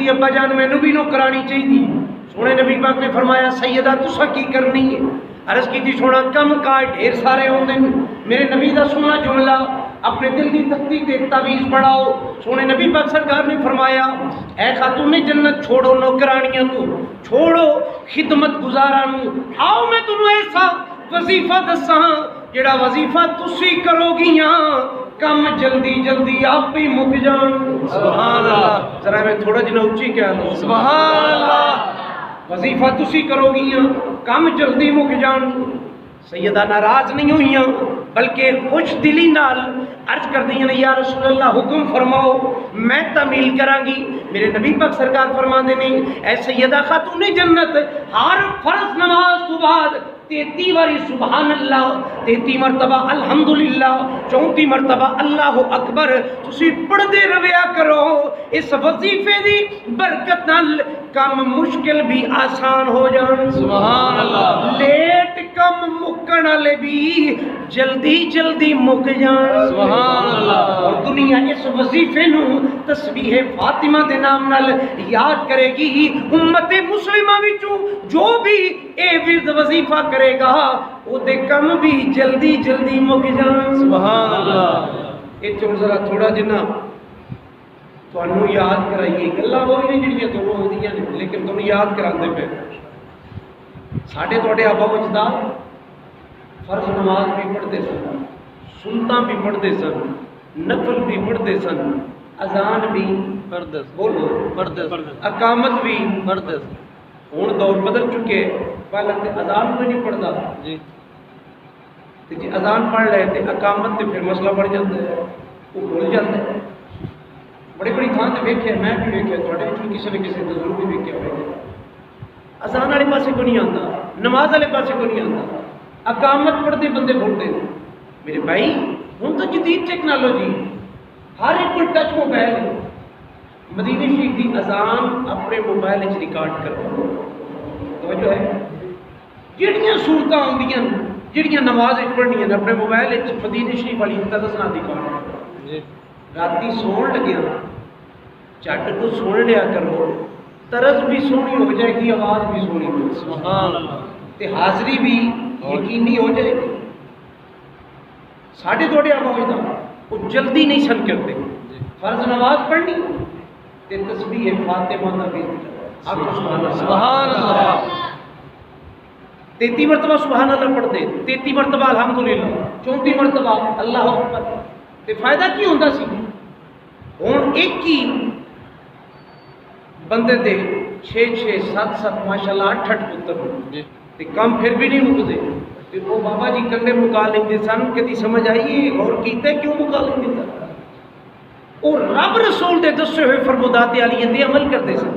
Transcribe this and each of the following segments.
کی ابا جان مینوں بھی نوکرانی چاہیے. سونے نبی پاک نے فرمایا سیدہ تسا کی کرنی ہے؟ عرض کی تھی سونا کم کاج ڈھیر سارے ہوندے نے. میرے نبی دا سونا جملہ اپنے دل کی تختی تے تعویذ پڑھاؤ. سونے نبی پاک سرکار نے فرمایا اے خاتون جنت چھوڑو نوکرانیاں نو، چھوڑو خدمت گزاراں نو، آؤ میں تنوں ایسا وظیفہ دساں جڑا وظیفہ تسی کرو گیاں کم جلدی جلدی آپ ہی مک جان. سبحان اللہ. ذرا میں تھوڑا جنا اونچی کہہ لوں سبحان اللہ. وظیفہ تسی کرو گیاں کم جلدی مک جان. سیدہ ناراض نہیں ہوئیاں بلکہ خوش دلی نال عرض کر دیا نے یا رسول اللہ حکم فرماؤ میں تعمیل کراں گی. میرے نبی پاک سرکار فرماندے نے اے سیدہ خاتون جنت ہر فرض نماز تو بعد 33 باری سبحان اللہ، 33 مرتبہ الحمدللہ، 34 مرتبہ اللہ اکبر تسی پڑھدے رویا کرو. اس وظیفے دی برکت نال کم مشکل بھی آسان ہو جان. سبحان اللہ. لیٹ کم مکن والے بھی جلدی جلدی مک جان. سبحان اللہ. اور دنیا اس وظیفے نو تسبیح فاطمہ دے نام نال یاد کرے گی. امت مسلمہ وچوں جو بھی اے ورد وظیفہ کرے گا او دے کم بھی جلدی جلدی مک جان. سبحان اللہ. اے ذرا تھوڑا جنا تانوں یاد کرائیے گلاں وہی نہیں جڑیاں تانوں ہوندیاں نے لیکن تانوں یاد کراندے پے. ساڈے تواڈے آبا و اجداد فرض نماز بھی پڑھتے سن، سنتاں بھی پڑھتے سن، نفل بھی پڑھتے سن، اذان بھی پڑھتے بولو پڑھتے اقامت بھی پڑھتے سن. ہوں دور بدل چکے. پہلے تے اذان کوئی نہیں پڑھتا جی جی اذان پڑھ لے تے اقامت تے پھر مسئلہ بڑھ جاتا ہے وہ بھول جاتا ہے. بڑی بڑی تھان تے ویکھیا میں بھی ویکھیا تواڈے وچوں کسی نے کسی تے ضرور بھی ویکھیا ہوئے. اذان والے پاسے کو نہیں آتا، نماز والے پاسے کو نہیں آتا، اقامت پڑھتے بندے بھولتے ہیں. میرے بھائی ہوں تو جدید ٹیکنالوجی ہر ایک کو ٹچ موبائل ہے. مدینہ شریف کی اذان اپنے موبائل وچ ریکارڈ کرو. توجہ ہے جہڑیاں صورتاں آندیاں جہڑیاں نماز پڑھنیاں نے اپنے موبائل وچ مدینہ شریف والی تدسنا ریکارڈ جی. راتی سون لگیا چٹ کو سن لیا کرو، طرز بھی سونی ہو جائے گی، آواز بھی سونی ہو جائے گی. سبحان اللہ. تے حاضری بھی یقینی ہو جائے گی. ساڑھے تھوڑے آپ ہوئی تھا وہ جلدی نہیں سن کرتے. فرض نماز پڑھنی تے تسبیح فاطمہ دا بھی سبحان اللہ. 33 مرتبہ سبحان اللہ پڑھتے، 33 مرتبہ الحمدللہ، 34 مرتبہ اللہ اکبر. تے فائدہ کی ہوندا سی؟ ہن ایک ہی بندے دے 6 7 ماشاءاللہ 8 پتر تے کم پھر بھی نہیں مکدے. تے وہ بابا جی کلے مکا لیندے سن. کدی سمجھ آئی اور کیتے کیوں مکا لیندے سن؟ اور رب رسول دے دسے ہوئے فرمودات علی دے عمل کرتے سن.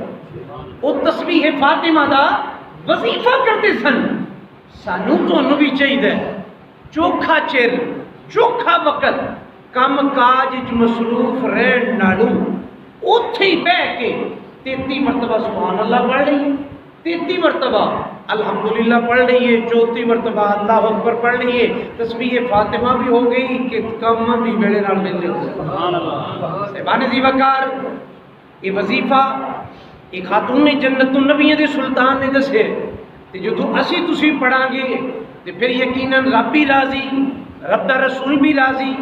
وہ تسبیح فاطمہ دا وظیفہ کرتے سن. سانو تانوں بھی چاہیے چوکھا چر چوکھا وقت کم کاج وچ مصروف رہن نالوں اوتھے ہی بیٹھ کے 33 مرتبہ سبحان اللہ پڑھ لئیے، 33 مرتبہ الحمدللہ پڑھ لئیے، 34 مرتبہ اللہ اکبر پڑھ لئیے. تسبیح فاطمہ بھی ہو گئی کہ کم بھی ویلے نال مل جائے. سبحان اللہ. صاحبان ذی وقار یہ وظیفہ ایک خاتون جنت النبیوں دے سلطان نے دسے. تے جدوں اسی تسی پڑھاں گے تے پھر یقیناً رب بھی راضی، رب دا رسول بھی راضی،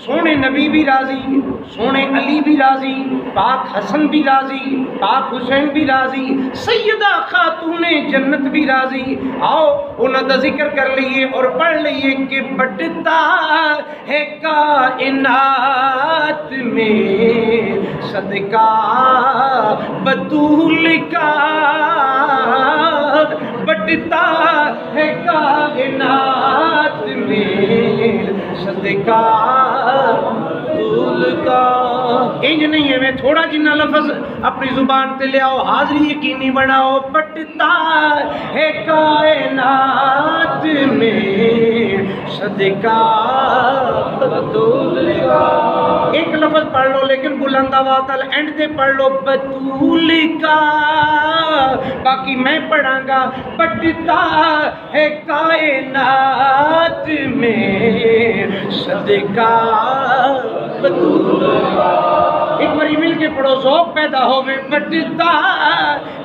سونے نبی بھی راضی، سونے علی بھی راضی، پاک حسن بھی راضی، پاک حسین بھی راضی، سیدہ خاتون جنت بھی راضی. آؤ انہاں دا ذکر کر لئیے اور پڑھ لئیے کہ بٹتا ہے کائنات میں صدقہ بطول کا، بٹتا ہے کائنات میں صدقہ بطول کا. انج نہیں ہے میں تھوڑا جنہ لفظ اپنی زبان تے لے آؤ، حاضری یقینی بناؤ. بٹتا ہے کائنات میں صدقہ بطول کا. ایک لفظ پڑھ لو لیکن بلند آواز نال اینڈ تے پڑھ لو بطول کا. باقی میں پڑھاں گا بٹتا ہے کائنات میں صدقہ بطول کا. ایک باری مل کے پڑھو ذوق پیدا ہوئے بٹتا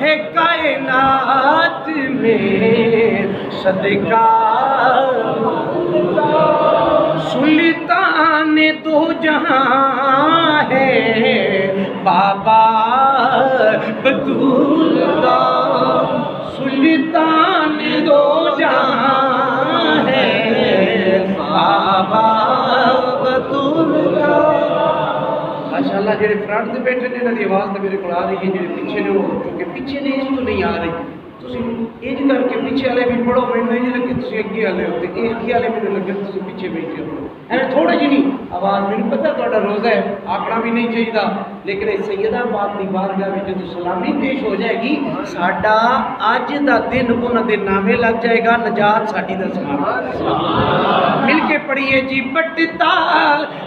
ہے کائنات میں صدقہ سلطان دو جہاں ہے بابا بطول کا سلطان دو جہاں ہے بابا بطول کا ماشاءاللہ جڑے فرنٹ تے بیٹھے نے انہاں دی آواز تے میرے کول آ رہی ہے جڑے پیچھے نے وہ کیونکہ پیچھے نے اس تو نہیں آ رہی تسی انج کر کے پیچھے والے بھی پڑھو مینوں انج لگے تسی اگے والے ہو تے اگے والے مینوں لگے تسی پیچھے بیٹھے ہو ایویں تھوڑے جی نہیں آواز مینوں پتہ تہاڈا روزہ ہے آکھنا بھی نہیں چاہیدا لیکن اے سیدہ پاک دی بارگاہ وچ جدوں سلامی پیش ہو جائے گی ساڈا اج دا دن انہاں دے نامے لگ جائے گا نجات ساڈی دا سبحان مل کے پڑھیے جی بٹتا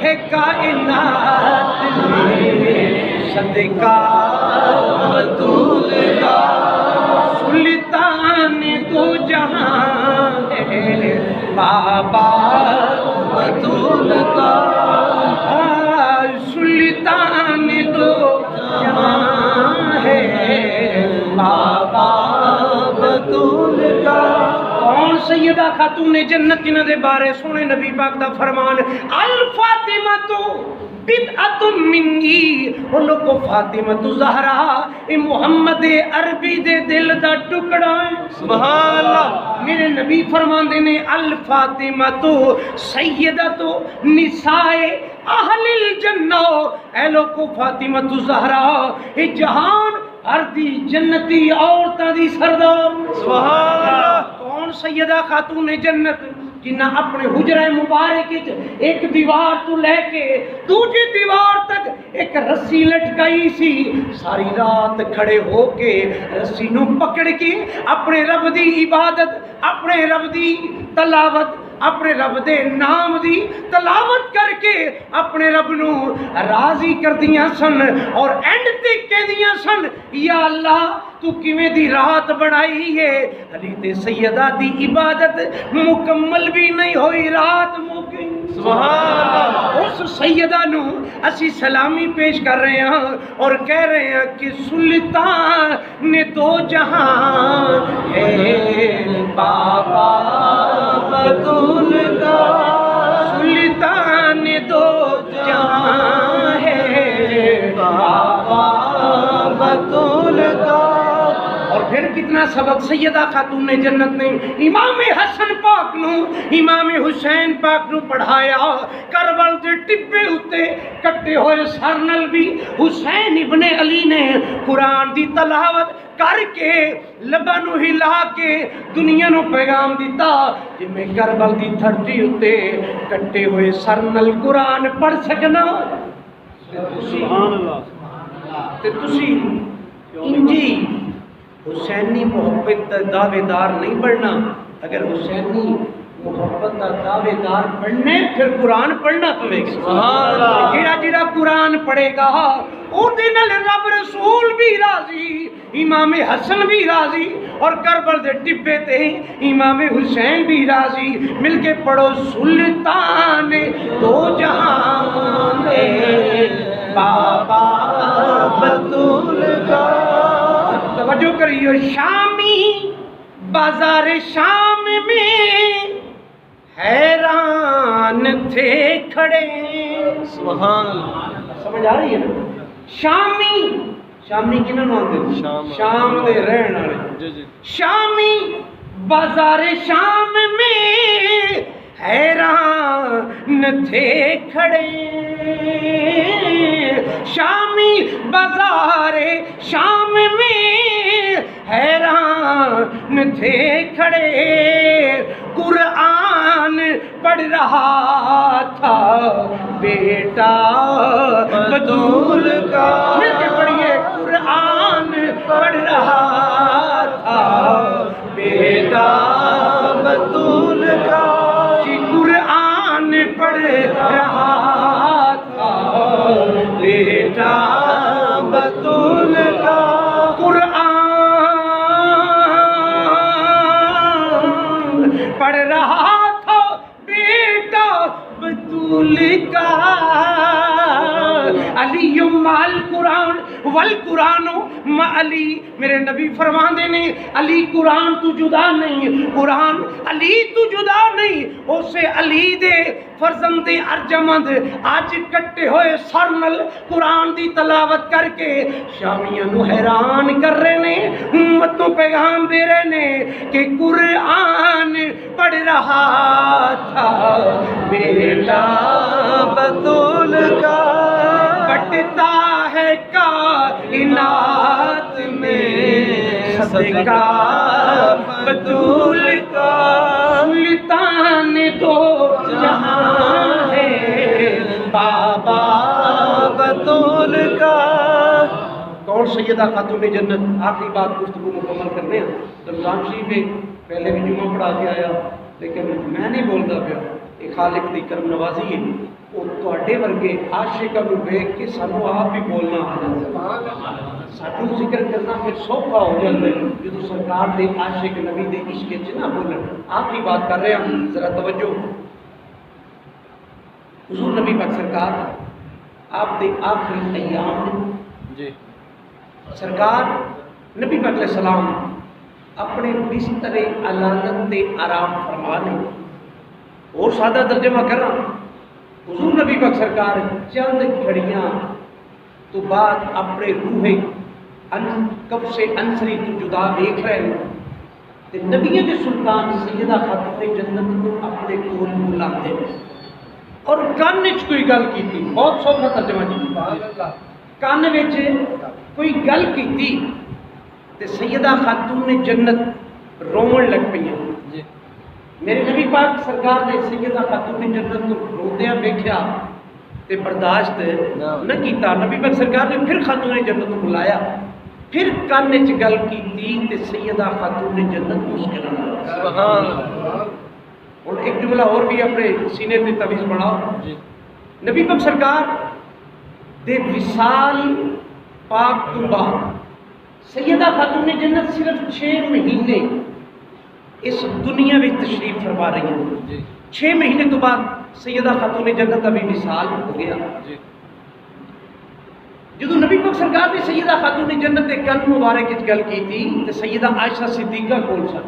ہے کائنات میں صدقہ بطول کا سلطان دو جہاں ہے بابا بطول کا سلطان دو جہاں ہے بابا بطول کا کون سیدہ خاتون جنت جنہاں دے بارے سونے نبی پاک دا فرمان الفاطمہ تو بدعت منی انہوں کو فاطمہ زہرا اے محمد عربی دے دل دا ٹکڑا ہے سبحان اللہ میرے نبی فرمان دینے الفاطمہ تو سیدہ تو نساء اہل الجنہ اے لوگ کو فاطمہ زہرا اے جہان اردی جنتی عورتاں دی سردار سبحان اللہ کون سیدہ خاتون جنت جنہ اپنے حجرہ مبارک ایک دیوار تو لے کے دوسری دیوار تک ایک رسی لٹکائی سی ساری رات کھڑے ہو کے رسی نو پکڑ کے اپنے رب دی عبادت اپنے رب دی تلاوت اپنے رب دے نام دی تلاوت کر کے اپنے رب نو راضی کر دیاں سن اور اینڈ تے کہہ دیاں سن یا اللہ تو کیویں دی رات بنائی ہے علی تے سیدہ دی عبادت مکمل بھی نہیں ہوئی رات مکی سبحان اللہ اس سیدہ نو اسی سلامی پیش کر رہے ہیں اور کہہ رہے ہیں کہ سلطان نے دو جہاں ہے بابا بطول کا سلطان دو جہاں ہے بابا بطول کا اور پھر کتنا سبق سیدہ خاتون جنت نے امام حسن پاک نو امام حسین پاک نو پڑھایا کربل دے ٹبے اتے کٹے ہوئے سر نال بھی حسین ابن علی نے قرآن دی تلاوت کر کے لبا نو ہلا کے دنیا نو پیغام دیتا کہ میں کربل دی دھرتی اتے کٹے ہوئے سر نال قرآن پڑھ سکنا سبحان اللہ تے تسی انجی حسینی محبت دا دعوے دار نہیں بڑھنا اگر حسینی محبت دا دعوے دار پڑھنے پھر قرآن پڑھنا پڑے گا جڑا جڑا قرآن پڑھے گا او دن رب رسول بھی راضی امام حسن بھی راضی اور کربل دے ٹبے تے امام حسین بھی راضی مل کے پڑھو سلطان دو جہاں ہے بابا بطول کا توجہ کریو شامی بازار شام میں حیران تھے کھڑے سبحان اللہ سمجھ آ رہی ہے نا شامی کنہاں نوں آندے شام دے رہن والے شامی بازار شام میں حیران تھے کھڑے شامی بازار شام میں حیران تھے کھڑے قرآن پڑھ رہا تھا بیٹا بطول کا مل کے پڑھیے قرآن پڑھ رہا تھا بیٹا بطول کا قرآن پڑھ رہا تھا بیٹا بطول کا قرآن پڑھ رہا تھا بیٹا بطول کا علی ما علی میرے نبی فرماندے نے علی قرآن تو جدا نہیں، قرآن علی تو جدا نہیں، اسے علی دے فرزند ارجمند آج کٹے ہوئے سرنل قرآن دی تلاوت کر کے شامیاں نو حیران کر رہے نے، امت نو پیغام دے رہے نے کہ قرآن پڑھ رہا تھا بیٹا بطول کا، بٹتا ہے کائنات میں صدقہ بطول کا، سلطان دو جہاں ہے بابا بطول کا۔ کون سیدہ خاتون جنت؟ آخری بات گفتگو مکمل کرنے ہیں، رمضان شریف ہے، پہلے بھی جمعہ پڑھا کے آیا لیکن میں نہیں بولتا پیا، ایک خالق دی کرم نوازی ہے، وہ تواڈے ورگے عاشقاں نوں ویکھ کے سانوں آپ بھی بولنا آ جاتا، سانوں ذکر کرنا پھر سوکھا ہو جاتا ہے جدوں سرکار دے عاشق نبی دے عشق وچ نہ بولن۔ آخری بات کر رہے ہیں، ذرا توجہ۔ حضور نبی پاک سرکار آپ دے آخری ایام جی سرکار نبی پاک علیہ السلام اپنے بستر علانت تے آرام فرما لیں، اور سادہ ترجمہ کر رہا، حضور نبی پاک سرکار چند گھڑیاں تو بعد اپنے روح قبض انصری تو جدا دیکھ رہے ہیں تے نبی کے سلطان سیدہ خاتون جنت کو اپنے کول بلاتے ہیں اور کان وچ کوئی گل کیتی، بہت سوکھا ترجمہ جی، کان وچ کوئی گل کیتی تے سیدہ خاتون جنت رون لگ پئی ہیں۔ میرے نبی پاک سرکار نے سیدہ خاتون جنت کو روندیاں ویکھیا تے برداشت نہ کیتا، نبی پاک سرکار نے پھر خاتون جنت کو بلایا، پھر کان وچ گل کیتی تے سیدہ خاتون جنت مسکرایا۔ سبحان اللہ۔ اور ایک جملہ اور بھی اپنے سینے تے تعویذ بناؤ، نبی پاک سرکار دے وصال پاک تو بعد سیدہ خاتون جنت صرف 6 مہینے اس دنیا میں تشریف فرما رہی ہیں، 6 مہینے تو بعد سیدہ خاتون جنت ابھی وصال ہو گیا۔ جدو نبی پاک سرکار نے سیدہ خاتون جنت کے کن مبارک وچ گل کی تھی تو سیدہ عائشہ صدیقہ کول سن،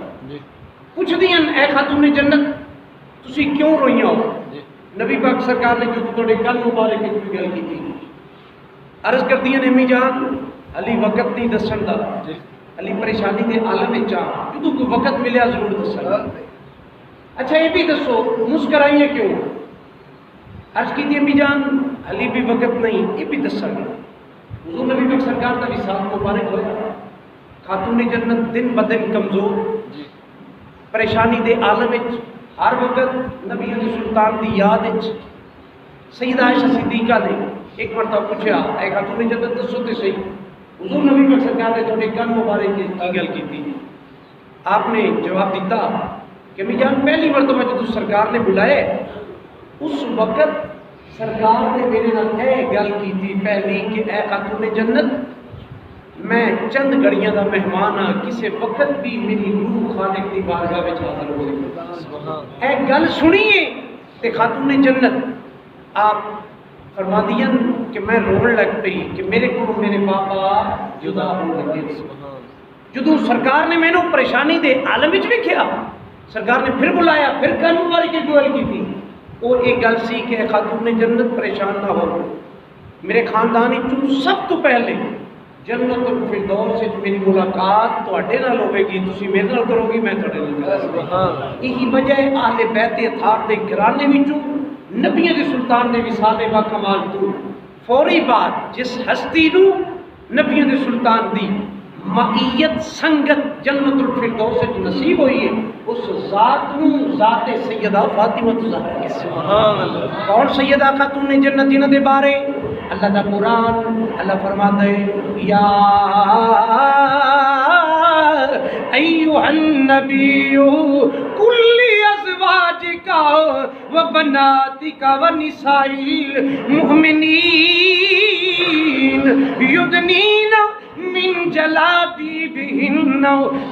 پوچھ دیاں اے خاتون جنت تسی کیوں روئیاں ہو؟ نبی پاک سرکار نے جدو تھوڑے کن مبارک وچ گل کی تھی، عرض کر دیاں نے امی جان علی وقت نہیں دسن دا، علی پریشانی دے عالم وچ آ، جدو کوئی وقت ملیا ضرور دسنا۔ اچھا یہ بھی دسو مسکرائیے کیوں؟ عرض کی تھی امی جان علی بھی وقت نہیں، یہ بھی دسا گا۔ حضور نبی پاک سرکار کا وصال مبارک ہوا، خاتون جنت دن بدن کمزور، پریشانی دے عالم وچ ہر وقت نبی علی سلطان دی یاد وچ سیدہ عائشہ صدیقہ نے ایک مرتبہ پوچھا اے خاتون جنت دسو تے صحیح، حضور نبی پاک سرکار نے تھوڑے کن مبارک کی گل کی تھی، آپ نے جواب دیتا کہ امی جان پہلی مرتبہ جب سرکار نے بلائے اس وقت سرکار نے میرے نال اے گل کی تھی پہلی کہ اے خاتون جنت میں چند گھڑیاں دا مہمان ہاں، کسے وقت بھی میری روح خالق دی بارگاہ وچ حاضر ہو گئی۔ اے گل سنیے تے خاتون جنت آپ فرما دیاں کہ میں رون لگ پئی کہ میرے کو میرے پاپا جدا ہو لگے۔ جدو سرکار نے مینوں پریشانی دے عالم وچ ویکھیا، سرکار نے پھر بلایا، پھر کن مبارک کی گل کی تھی، وہ ایک گل سی کہ خاتون جنت پریشان نہ ہو، میرے خاندان وچوں سب تو پہلے جنت الفردوس وچ میری ملاقات تواڈے نال ہوے گی، تسی میرے نال کرو گی، میں تواڈے نال کروں گا۔ یہی وجہ ہے اہل بیت اطہار دے گھرانے وچوں نبی دے سلطان دے وصال با کمال تو فوری بعد جس ہستی نو نبی دے سلطان دی معیت سنگت جنت الفردوس وچ نصیب ہوئی ہے، اس ذات نو ذات سیدہ فاطمہ الزہرا کے سبحان اللہ۔ کون سیدہ خاتون جنت جنہاں دے بارے اللہ دا قرآن اللہ فرماتا ہے یا ایھا النبی کل ازواجک و بناتک و نساء المؤمنین یدنین من من جلابیبہن،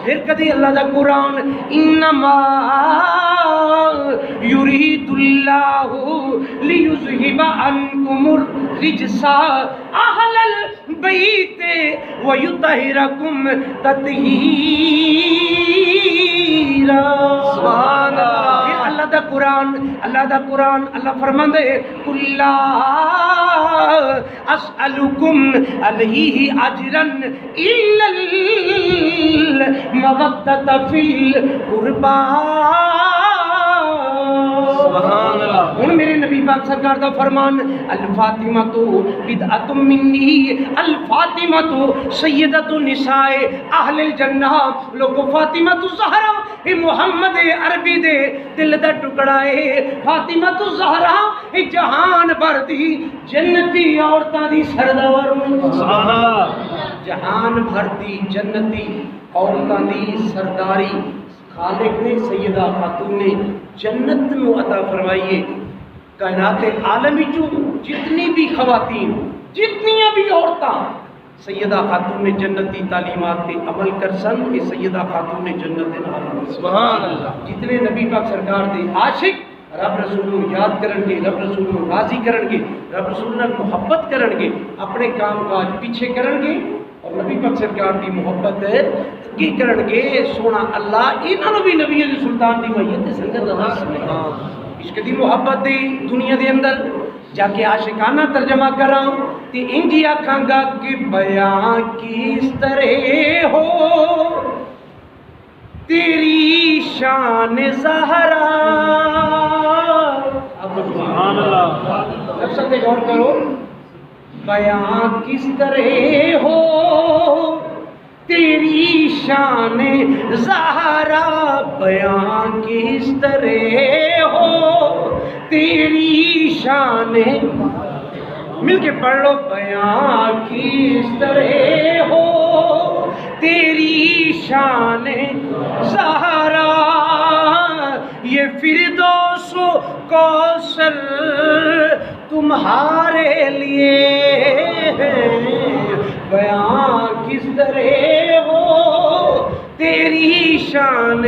پھر کدی اللہ دا قرآن انما یرید اللہ لیذہب عنکم الرجس اہل البیت ویطہرکم تطہیرا۔ سبحان اللہ۔ پھر اللہ دا قرآن اللہ فرماندے قل لا اسألکم علیہ اجرا الا المودۃ فی القربی۔ سبحان اللہ۔ ہن میرے نبی پاک سرکار دا فرمان الفاطمۃ بدعۃ منی، الفاطمۃ سیدۃ نساء اہل الجنہ۔ لوگو فاطمہ الزہرا اے محمد عربی دے دل دا ٹکڑا ہے۔ فاطمہ الزہرا اے جہان بھر دی جنتی عورتاں دی سردار۔ سبحان اللہ۔ جہان بھر دی جنتی عورتاں دی سرداری خالق نے سیدہ خاتون نے جنت میں عطا فرمائیے۔ کائنات عالمی جو جتنی بھی خواتین، جتنی بھی عورتاں سیدہ خاتون نے جنتی تعلیمات تے عمل کر سن، یہ سیدہ خاتون نے جنت نال۔ سبحان اللہ۔ جتنے نبی پاک سرکار دے عاشق رب رسول کو یاد کرن گے، رب رسول کو راضی کرن گے، رب رسول نال محبت کرن گے، اپنے کام کاج پیچھے کرن گے اور نبی پاک سرکار دی محبت کی کرن گے، سونا اللہ انہاں نو بھی نبی دی سلطان دی میت تے سنگت دا عشق دی محبت دی دنیا دے اندر جا کے عاشقانہ ترجمہ کراں تے انجی آکھاں گا کہ بیاں کس طرح ہو تیری شان زہرا۔ سبحان اللہ۔ لفظ پہ غور کرو، بیاں کس طرح ہو تیری شان زہرا، بیاں کس طرح ہو تیری شان، مل کے پڑھ لو، بیاں کس طرح ہو تیری شان زہرا، یہ فردوس و کوثر تمہارے لیے ہے، بیاں کس طرح ہو تیری شان۔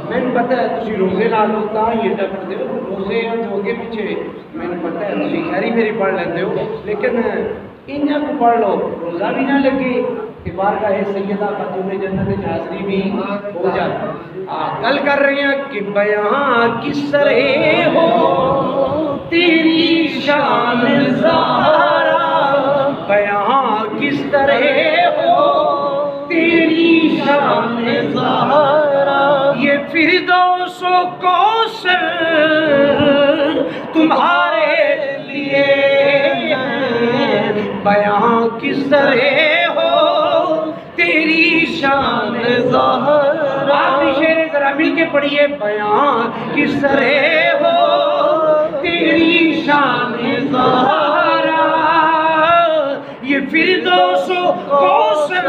میں نے پتہ ہے تسی روزے نال ہوتا یہ ڈکتے ہو، روزے جو کے پیچھے میں نے پتہ ہے تسی خیری میری پڑھ لیندے ہو، لیکن انہاں کو پڑھ لو روزہ بھی نہ لگے کہ بارگاہ سیدہ خاتون جنت میں حاضری بھی ہو جاتا۔ کل کر رہے ہیں کہ بیاں کس طرح ہو تیری شان زہرا، بیاں کس طرح ہو تیری شان زہرا، یہ فردوس و کوثر تمہارے لیے، بیاں کس طرح ہو تیری شان زہرا۔ آپ شعر ذرا مل کے پڑھیے، بیاں کس طرح ہو تیری شان زہرا، یہ فردوس و کوثر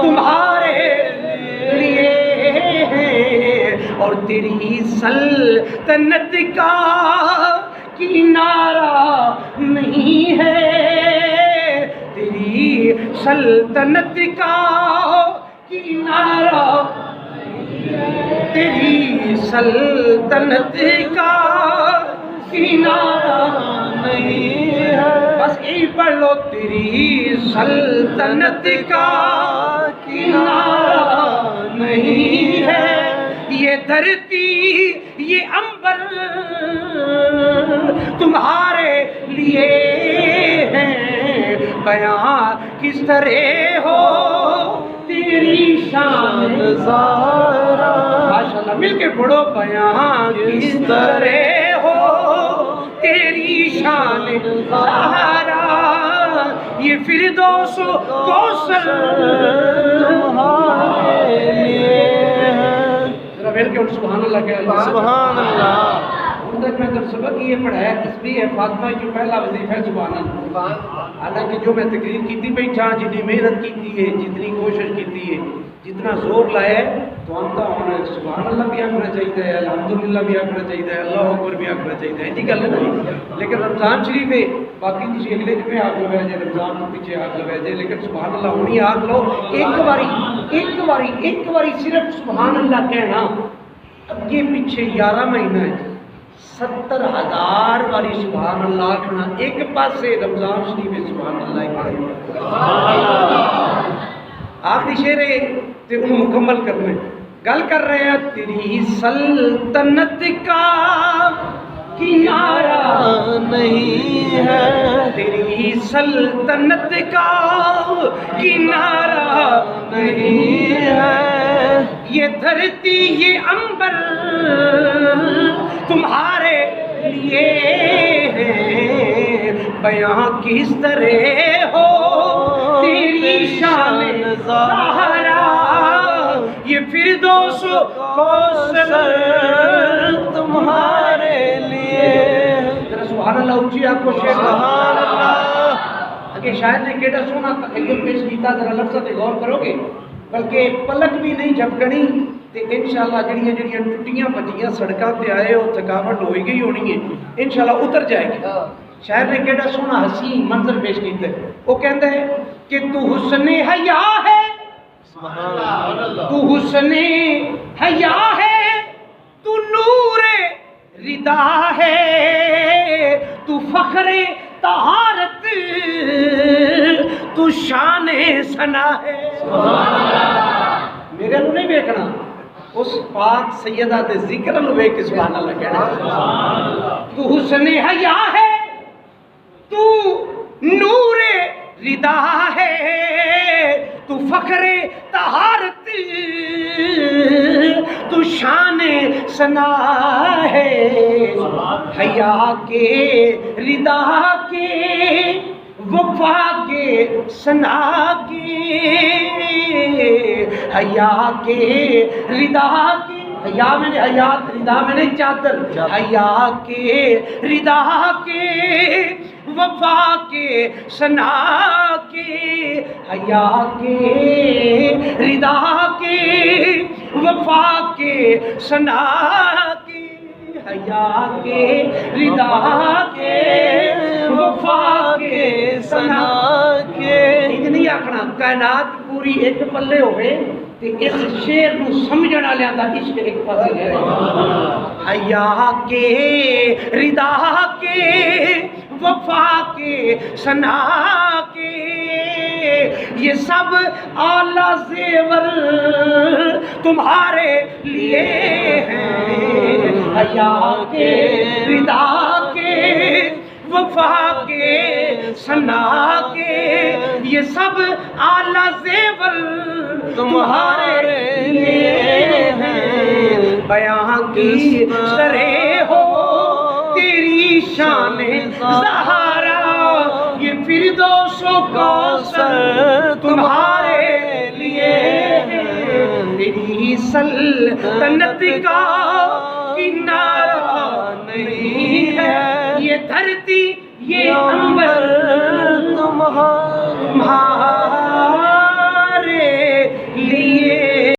تمہارے لیے ہے، اور تیری سلطنت کا کنارہ نہیں ہے، تیری سلطنت کا کنارہ، تیری سلطنت کا کنارہ نہیں ہے، بس یہی پڑھ لو، تیری سلطنت کا کنارہ نہیں ہے، یہ دھرتی یہ عنبر تمہارے لیے ہیں، بیاں کس طرح ہو تیری شان زہرا۔ ماشاءاللہ مل کے پڑھو، بیاں کس طرح ہو تیری شان زہرا، یہ فردوس و کوثر تمہارے لیے ہے۔ ذرا مل کے سبحان اللہ کہہ، سبحان اللہ۔ اب تک میں تو سبق یہ پڑھایا، تسبیح ہے فاطمہ جو پہلا وظیفہ ہے سبحان اللہ۔ حالانکہ جو میں تقریر کی بیٹھا جتنی محنت کی ہے جتنی کوشش کی ہے جتنا زور لایا ہے تو ہم تو ہمیں سبحان اللہ بھی آخنا چاہیے الحمدللہ بھی آخنا چاہیے اللہ اکبر بھی آخنا چاہیے جی گل ہے نا. لیکن رمضان شریف ہے باقی کسی اگلے جگہ آگ لگا جائے رمضان کو پیچھے آگ لگا جائے لیکن سبحان اللہ ہونی آگ لو ایک باری صرف سبحان اللہ کہنا. اب یہ پیچھے 11 مہینہ ہے 70,000 باری سبحان اللہ آخنا ایک پاسے رمضان شریف میں سبحان اللہ آخری شعر ہے تے انہوں مکمل کرنے گل کر رہے ہیں. تیری سلطنت کا کنارہ نہیں ہے تیری سلطنت کا کنارہ نہیں ہے یہ دھرتی یہ عنبر تمہارے لیے ہے بیاں کس طرح ہو تیری شان ظاہرہ یہ فردوس کوثر تمہارے لیے. سبحان اللہ اونچی آپ کو شعر سبحان اللہ اگے شاید نے کیڑا سونا تخیل پیش کیتا ذرا لفظ تے غور کرو گے بلکہ پلک بھی نہیں جھپکنی تے انشاءاللہ جڑیاں ٹوٹیاں پٹیاں سڑکاں تے آئے اور تھکاوٹ ہوئی گئی ہونی ہے انشاءاللہ اتر جائے گی. شاعر نے کیڑا سونا حسین منظر پیش کیتا ہے وہ کہندا ہے کہ تو حسن حیا ہے تو حسن حیا ہے تو نور ردا ہے تو فخر طہارت تو شان ثنا ہے. میرے نو نہیں دیکھنا اس پاک سیدہ دے ذکر نو ویکھ کے سبحان اللہ کہنا. تو حسن حیا ہے تو نور ردا ہے تو فخر طہارت تو شان ثنا ہے حیا کے ردا کے وفا کے ثنا کے حیا کے ردا کے حیا میں نے حیات ردا میں نے چادر حیا کے ردا کے وفا کے ثنا کے حیا کے ردا کے وفا کے ثنا کے حیا کے ردا کے وفا کے ثنا کے. اتنی آخنا کائنات پوری ایک پلے ہوئے تے اس شعر نو سمجھن والیاں دا عشق ایک پاسے ہے. حیا کے ردا کے وفا کے ثنا کے یہ سب اعلیٰ زیور تمہارے لیے ہیں. حیا کے ردا کے وفا کے ثنا کے یہ سب اعلیٰ زیور تمہارے لیے ہیں بیاں کی طرح ہو تیری شان ظاہرہ یہ فردوس و کوثر تمہارے لیے ہے. تیری سلطنت کا کنارہ نہیں ہے یہ دھرتی یہ عنبر تمہارے